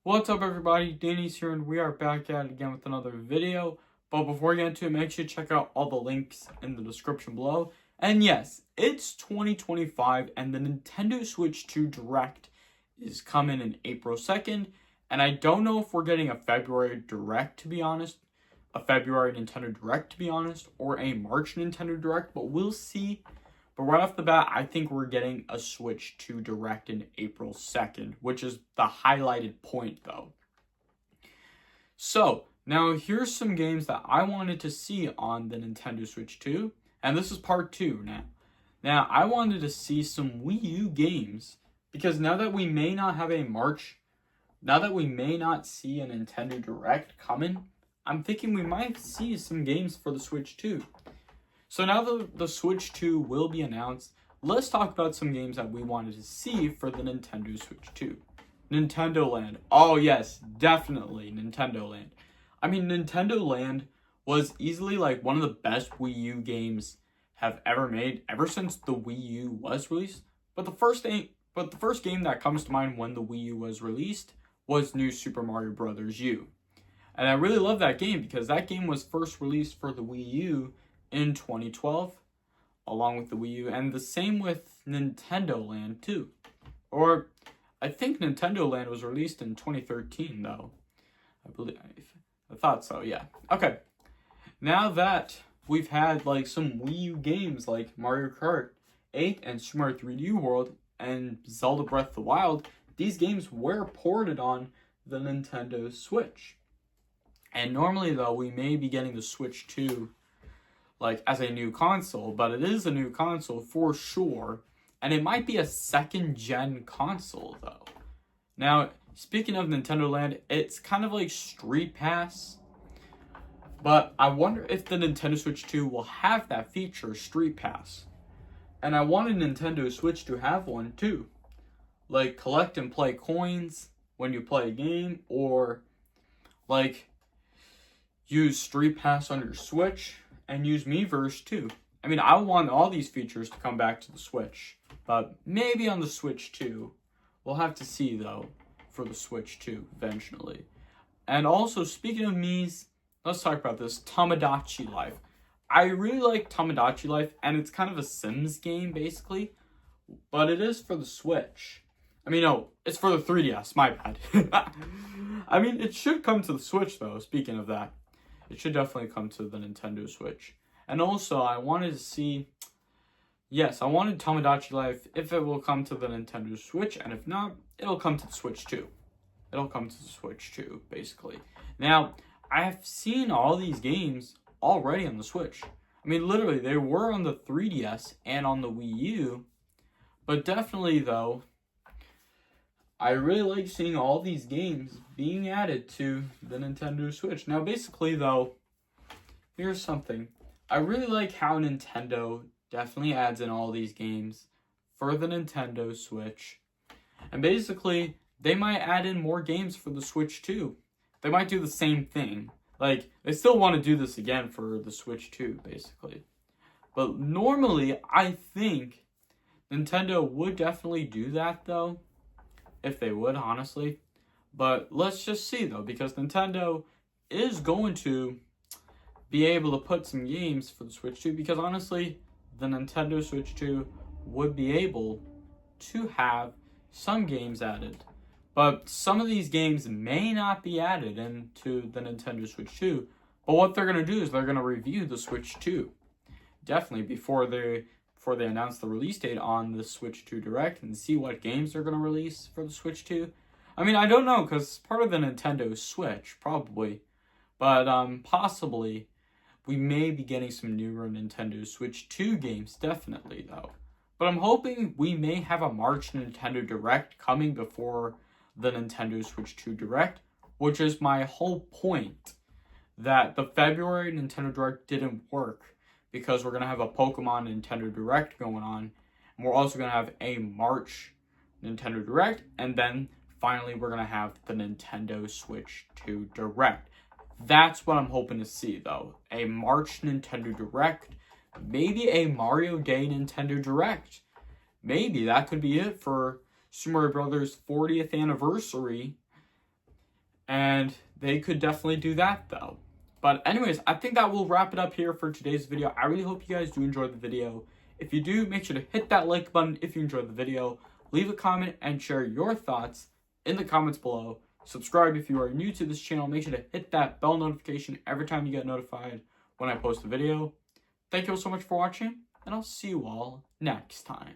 What's up everybody, Danny's here and we are back at it again with another video. But before we get into it, make sure to check out all the links in the description below. And yes, it's 2025 and the Nintendo Switch 2 Direct is coming in April 2nd. And I don't know if we're getting a February Direct to be honest, a February Nintendo Direct to be honest, or a March Nintendo Direct, but we'll see. But right off the bat, I think we're getting a Switch 2 Direct in April 2nd, which is the highlighted point though. So, now here's some games that I wanted to see on the Nintendo Switch 2, and this is part 2 now. Now, I wanted to see some Wii U games, because now that we may not see a Nintendo Direct coming, I'm thinking we might see some games for the Switch 2. So now that the Switch 2 will be announced, let's talk about some games that we wanted to see for the Nintendo Switch 2. Nintendo Land. Oh yes, definitely Nintendo Land. I mean, Nintendo Land was easily like one of the best Wii U games have ever made ever since the Wii U was released. But the first game that comes to mind when the Wii U was released was New Super Mario Bros. U. And I really love that game because that game was first released for the Wii U in 2012, along with the Wii U, and the same with Nintendo Land too. Or, I think Nintendo Land was released in 2013 though. I thought so, yeah. Okay, now that we've had like some Wii U games like Mario Kart 8 and Super Mario 3D World and Zelda Breath of the Wild, these games were ported on the Nintendo Switch. And normally though, we may be getting the Switch 2 like as a new console, but it is a new console for sure, and it might be a second gen console though. Now, speaking of Nintendo Land, it's kind of like Street Pass, but I wonder if the Nintendo Switch 2 will have that feature, Street Pass. And I wanted Nintendo Switch to have one too, like collect and play coins when you play a game, or like use Street Pass on your Switch and use Miiverse too. I mean, I want all these features to come back to the Switch, but maybe on the Switch 2. We'll have to see though for the Switch 2 eventually. And also, speaking of Mii's, let's talk about this, Tomodachi Life. I really like Tomodachi Life, and it's kind of a Sims game basically, but it is for the Switch. I mean, no, it's for the 3DS, my bad. I mean, it should come to the Switch though, speaking of that. It should definitely come to the Nintendo Switch. And also, I wanted to see, yes, I wanted Tomodachi Life, if it will come to the Nintendo Switch, and if not, it'll come to the Switch 2. It'll come to the Switch 2, basically. Now, I have seen all these games already on the Switch. I mean, literally, they were on the 3DS and on the Wii U, but definitely, though, I really like seeing all these games being added to the Nintendo Switch. Now, basically, though, here's something. I really like how Nintendo definitely adds in all these games for the Nintendo Switch. And basically, they might add in more games for the Switch too. They might do the same thing. Like, they still want to do this again for the Switch 2, basically. But normally, I think Nintendo would definitely do that, though. If they would, honestly. But let's just see, though, because Nintendo is going to be able to put some games for the Switch 2, because honestly, the Nintendo Switch 2 would be able to have some games added. But some of these games may not be added into the Nintendo Switch 2. But what they're going to do is they're going to review the Switch 2. Definitely before they announce the release date on the Switch 2 Direct and see what games they're going to release for the Switch 2. I mean, I don't know, because it's part of the Nintendo Switch, probably. But possibly, we may be getting some newer Nintendo Switch 2 games, definitely, though. But I'm hoping we may have a March Nintendo Direct coming before the Nintendo Switch 2 Direct, which is my whole point, that the February Nintendo Direct didn't work, because we're going to have a Pokemon Nintendo Direct going on, and we're also going to have a March Nintendo Direct, and then finally we're going to have the Nintendo Switch 2 Direct. That's what I'm hoping to see, though. A March Nintendo Direct, maybe a Mario Day Nintendo Direct. Maybe that could be it for Super Mario Bros. 40th anniversary. And they could definitely do that though. But anyways, I think that will wrap it up here for today's video. I really hope you guys do enjoy the video. If you do, make sure to hit that like button if you enjoyed the video. Leave a comment and share your thoughts in the comments below. Subscribe if you are new to this channel. Make sure to hit that bell notification every time you get notified when I post a video. Thank you all so much for watching, and I'll see you all next time.